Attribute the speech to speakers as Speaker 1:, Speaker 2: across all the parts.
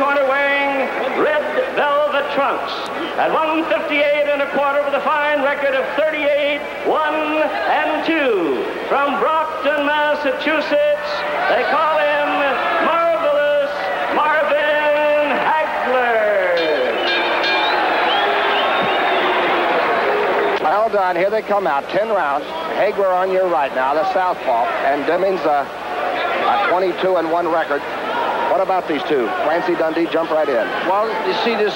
Speaker 1: corner weighing red velvet trunks. At 158 1/4 with a fine record of 38, 1 and 2. From Brockton, Massachusetts, they call him Marvelous Marvin Haglar.
Speaker 2: Well done. Here they come out. 10 rounds. Haglar on your right now, the southpaw, and Demmings a 22-1 record. What about these two? Clancy, Dundee, jump right in.
Speaker 3: Well, you see this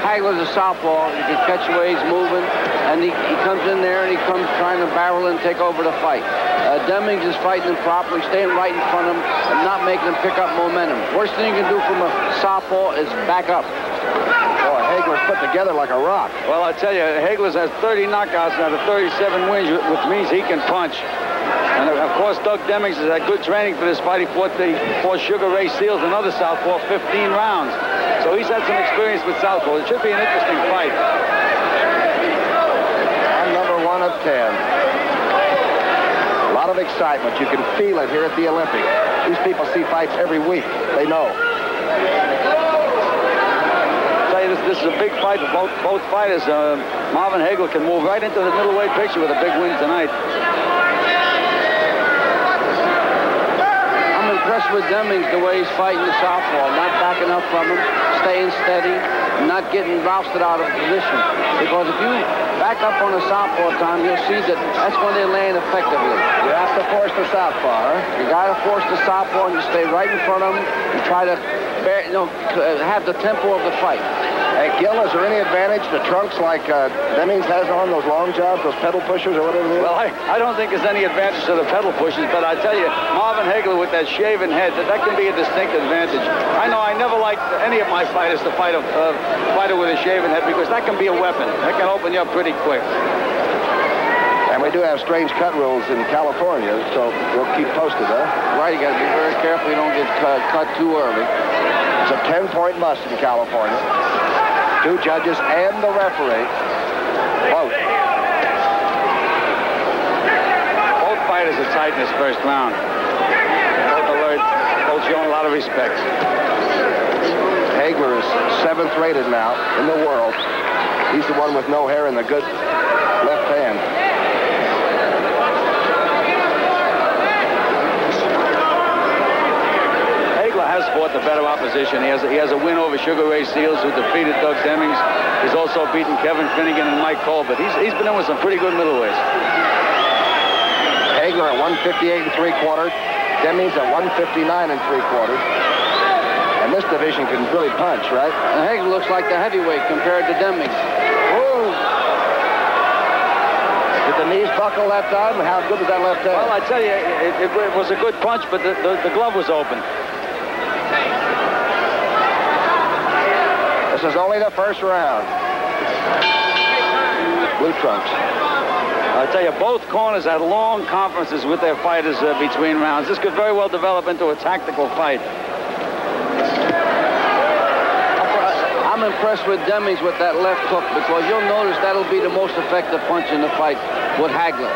Speaker 3: Haglar's a southpaw. You can catch the way he's moving, and he comes in there and he comes trying to barrel and take over the fight. Demmings is fighting him properly, staying right in front of him, and not making him pick up momentum. Worst thing you can do from a southpaw is back up.
Speaker 2: Boy, Haglar's put together like a rock.
Speaker 4: Well, I tell you, Haglar has 30 knockouts out of 37 wins, which means he can punch. And, of course, Doug Demmings has had good training for this fight. He fought Sugar Ray Seals, another southpaw, 15 rounds. So he's had some experience with southpaw. It should be an interesting fight.
Speaker 2: And number 1 of 10. A lot of excitement. You can feel it here at the Olympics. These people see fights every week. They know.
Speaker 4: This is a big fight for both fighters. Marvin Haglar can move right into the middleweight picture with a big win tonight.
Speaker 3: I'm impressed with Demmings, the way he's fighting the southpaw, not backing up from him, staying steady, not getting rousted out of position. Because if you back up on a southpaw time, you'll see that that's when they land effectively.
Speaker 2: You have to force the southpaw, huh?
Speaker 3: You got to force the southpaw, and you stay right in front of him and try to have the tempo of the fight.
Speaker 2: Hey, Gil, is there any advantage to trunks like Demmings has on, those long jobs, those pedal pushers or whatever it is?
Speaker 4: Well, I don't think there's any advantage to the pedal pushers, but I tell you, Marvin Haglar with that shaven head, that can be a distinct advantage. I know I never liked any of my fighters to fight a fighter with a shaven head because that can be a weapon. That can open you up pretty quick.
Speaker 2: And we do have strange cut rules in California, so we'll keep posted, huh?
Speaker 3: Right, you got to be very careful you don't get cut too early.
Speaker 2: It's a 10-point must in California. 2 judges and the referee. Both
Speaker 4: fighters are tight in this first round. Both alert, both showing a lot of respect.
Speaker 2: Haglar is 7th rated now in the world. He's the one with no hair and the good left hand.
Speaker 4: Has fought the better opposition. He has a win over Sugar Ray Seals, who defeated Doug Demmings. He's also beaten Kevin Finnegan and Mike Cole, but he's been in with some pretty good middleweights.
Speaker 2: Haglar at 158 3/4, Demmings at 159 3/4. And this division can really punch, right?
Speaker 3: And Haglar looks like the heavyweight compared to Demmings.
Speaker 2: Whoa! Did the knees buckle that time? How good was that left hand?
Speaker 4: Well, I tell you, it was a good punch, but the glove was open.
Speaker 2: This is only the first round. Blue trunks.
Speaker 4: I tell you, both corners had long conferences with their fighters between rounds. This could very well develop into a tactical fight.
Speaker 3: I'm impressed with Demmings with that left hook because you'll notice that'll be the most effective punch in the fight with Haglar.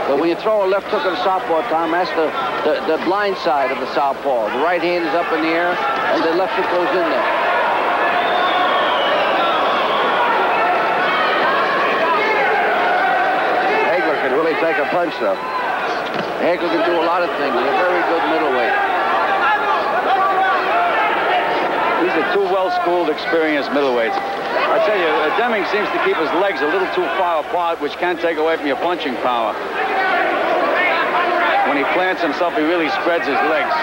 Speaker 3: But when you throw a left hook at a southpaw time, that's the blind side of the southpaw. The right hand is up in the air, and the left hook goes in there.
Speaker 2: Haglar can really take a punch, though.
Speaker 3: Haglar can do a lot of things. He's a very good middleweight.
Speaker 4: These are 2 well-schooled, experienced middleweights. I tell you, Demmings seems to keep his legs a little too far apart, which can take away from your punching power. When he plants himself, he really spreads his legs.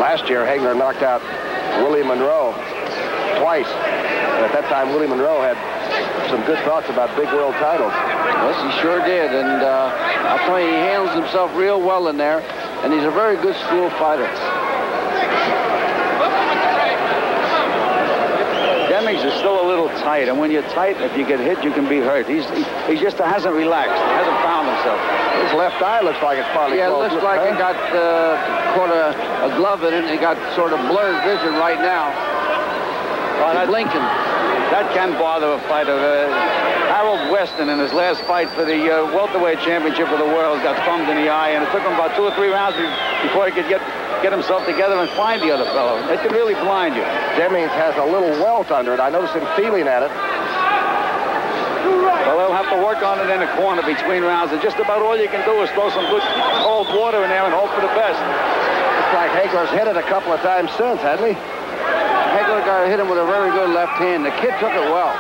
Speaker 2: Last year, Haglar knocked out Willie Monroe twice. And at that time, Willie Monroe had some good thoughts about big world titles.
Speaker 3: Yes, he sure did. And I'll tell you, he handles himself real well in there. And he's a very good school fighter.
Speaker 4: Demmings is still a little tight, and when you're tight, if you get hit, you can be hurt. He just hasn't relaxed. He hasn't found himself.
Speaker 2: His left eye looks like it's partly
Speaker 3: closed.
Speaker 2: Yeah,
Speaker 3: it looks like it got caught a glove in it, and it got sort of blurred vision right now.
Speaker 4: Well,
Speaker 3: blinking.
Speaker 4: That can bother a fighter. Harold Weston, in his last fight for the welterweight championship of the world, got thumbed in the eye, and it took him about 2 or 3 rounds before he could get himself together and find the other fellow. It can really blind you.
Speaker 2: Demmings has a little welt under it. I noticed him feeling at it.
Speaker 4: Well, they'll have to work on it in the corner between rounds, and just about all you can do is throw some good cold water in there and hope for the best.
Speaker 2: Looks like Haglar's hit it a couple of times since, hasn't he?
Speaker 3: Haglar got to hit him with a very good left hand. The kid took it well.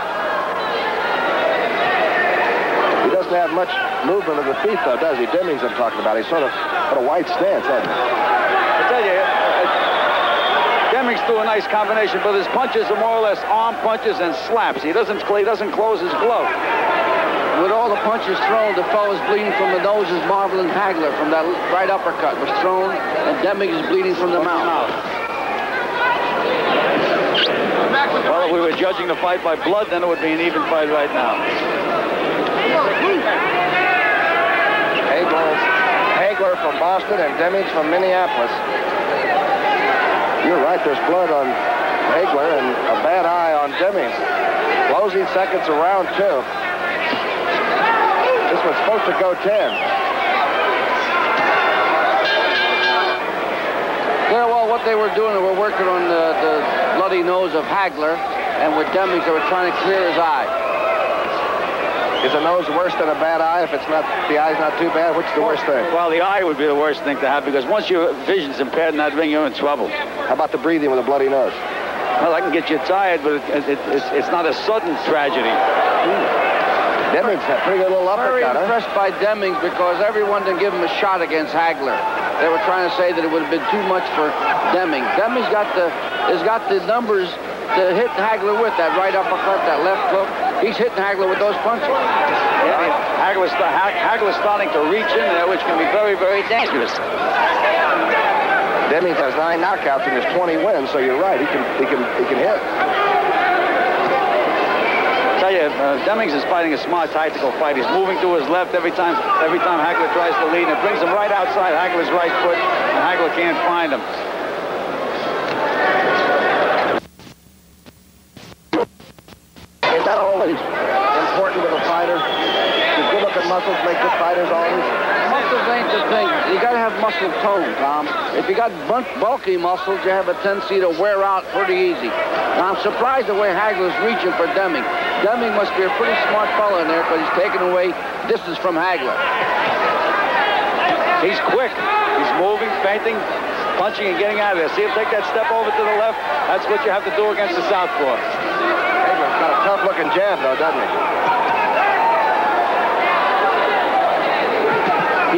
Speaker 2: He doesn't have much movement of the feet, though, does he? Demmings I'm talking about. He's sort of got a white stance, hasn't he?
Speaker 4: I tell you, Demmings threw a nice combination, but his punches are more or less arm punches and slaps. He doesn't close his glove.
Speaker 3: With all the punches thrown, the fellow's bleeding from the nose is Marvin Haglar from that right uppercut was thrown, and Demmings is bleeding from the mouth.
Speaker 4: Well, if we were judging the fight by blood, then it would be an even fight right now.
Speaker 2: Haglar from Boston and Demmings from Minneapolis. You're right, there's blood on Haglar and a bad eye on Demmings. Closing seconds of round 2. This was supposed to go 10.
Speaker 3: Yeah, well, what they were doing, they were working on the bloody nose of Haglar, and with Demmings, they were trying to clear his eye.
Speaker 2: Is a nose worse than a bad eye if it's not, the eye's not too bad? Which is the worst thing?
Speaker 4: Well, the eye would be the worst thing to have, because once your vision's impaired in that ring, you're in trouble.
Speaker 2: How about the breathing with a bloody nose?
Speaker 4: Well, I can get you tired, but it's not a sudden tragedy.
Speaker 2: Demmings had a pretty good little uppercut,
Speaker 3: Very impressed by Demmings because everyone didn't give him a shot against Haglar. They were trying to say that it would have been too much for Demmings. Demmings has got the numbers to hit Haglar with, that right uppercut, that left hook. He's hitting Haglar with those punches.
Speaker 4: Yeah, Haglar's starting to reach in there, which can be very, very dangerous.
Speaker 2: Demmings has 9 knockouts in his 20 wins, so you're right. He can hit.
Speaker 4: I tell you, Demmings is fighting a smart tactical fight. He's moving to his left every time Haglar tries to lead, and it brings him right outside Haglar's right foot, and Haglar can't find him.
Speaker 2: Is that always important with a fighter? Do good-looking muscles make good fighters always?
Speaker 3: Muscles ain't the thing. You got to have muscle tone, Tom. If you got bulky muscles, you have a tendency to wear out pretty easy. Now, I'm surprised the way Haglar's reaching for Demming. Demming must be a pretty smart fellow in there because he's taking away distance from Haglar.
Speaker 4: He's quick. He's moving, feinting, punching, and getting out of there. See him take that step over to the left? That's what you have to do against the southpaw.
Speaker 2: Haglar's got a tough-looking jab, though, doesn't he?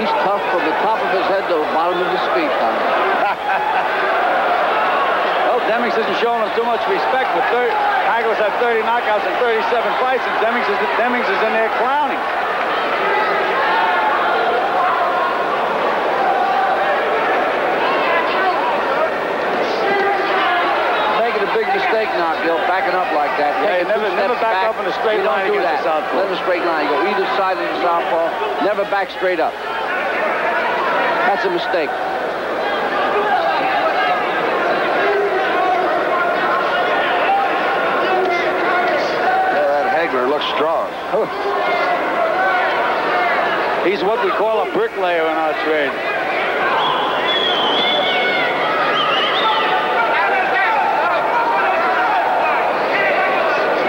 Speaker 3: He's tough from the top of his head to the bottom of his feet, Tom.
Speaker 4: Well, Demmings isn't showing him too much respect. Haglar's had 30 knockouts in 37 fights, and Demmings is in there clowning.
Speaker 3: Making a big mistake now, Gil, backing up like that.
Speaker 4: Yeah, never back up in a straight line
Speaker 3: against
Speaker 4: the southpaw.
Speaker 3: Never straight line. You go either side of the southpaw. Never back straight up. That's a mistake.
Speaker 2: That Haglar looks strong.
Speaker 4: He's what we call a bricklayer in our trade.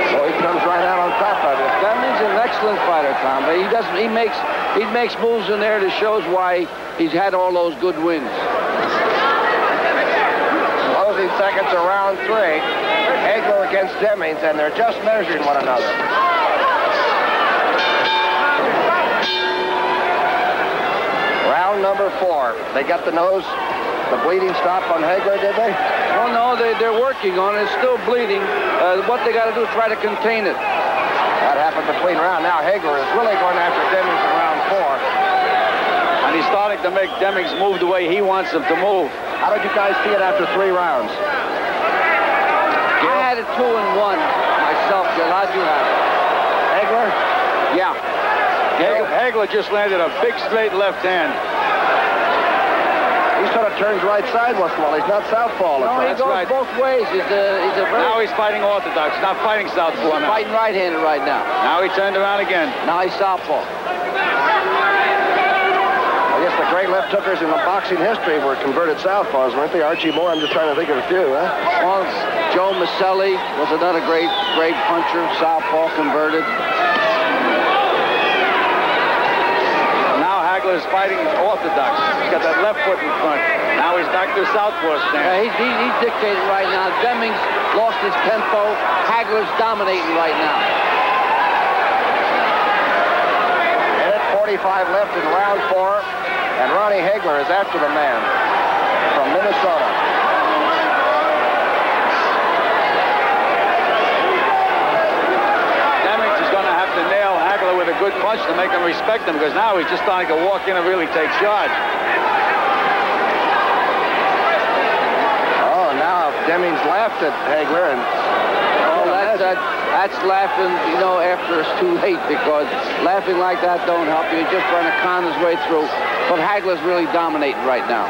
Speaker 2: So he comes right out on top of it.
Speaker 3: Demmings is an excellent fighter, Tom. But he makes moves in there that shows why he's had all those good wins.
Speaker 2: Closing seconds of round 3. Haglar against Demmings, and they're just measuring one another. Round number 4. They got the nose, the bleeding stopped on Haglar, did they?
Speaker 3: Well, no, they're working on it. It's still bleeding. What they got to do is try to contain it.
Speaker 2: That happened between round. Now Haglar is really going after Demmings in round 4.
Speaker 4: And he's starting to make Demmings move the way he wants him to move.
Speaker 2: How did you guys see it after 3 rounds?
Speaker 3: I had it 2-1 myself, Gil. How'd you have it?
Speaker 2: Haglar?
Speaker 3: Yeah.
Speaker 4: Haglar just landed a big straight left hand.
Speaker 2: He sort of turns right side once in a while. He's not southpaw.
Speaker 3: No, he goes
Speaker 4: right.
Speaker 3: both ways. He's a very...
Speaker 4: Now he's fighting orthodox. He's not fighting southpaw now.
Speaker 3: Fighting right-handed right now.
Speaker 4: Now he turned around again.
Speaker 3: Now he's southpaw.
Speaker 2: I guess the great left hookers in the boxing history were converted southpaws, weren't they? Archie Moore, I'm just trying to think of a few, huh?
Speaker 3: Well, Joe Maselli was another great puncher, southpaw converted.
Speaker 4: Now Haglar is fighting orthodox. He's got that left foot in front. Now he's back to the southpaw stand.
Speaker 3: Yeah, he's dictating right now. Demmings lost his tempo. Haglar's dominating right now.
Speaker 2: Minute 45 left in round 4. And Ronnie Haglar is after the man from Minnesota.
Speaker 4: Demmings is going to have to nail Haglar with a good punch to make him respect him, because now he's just starting to walk in and really take charge.
Speaker 2: Oh, now Demmings laughed at Haglar and...
Speaker 3: That's laughing, you know, after it's too late, because laughing like that don't help you. He's just trying to con his way through. But Haglar's really dominating right now.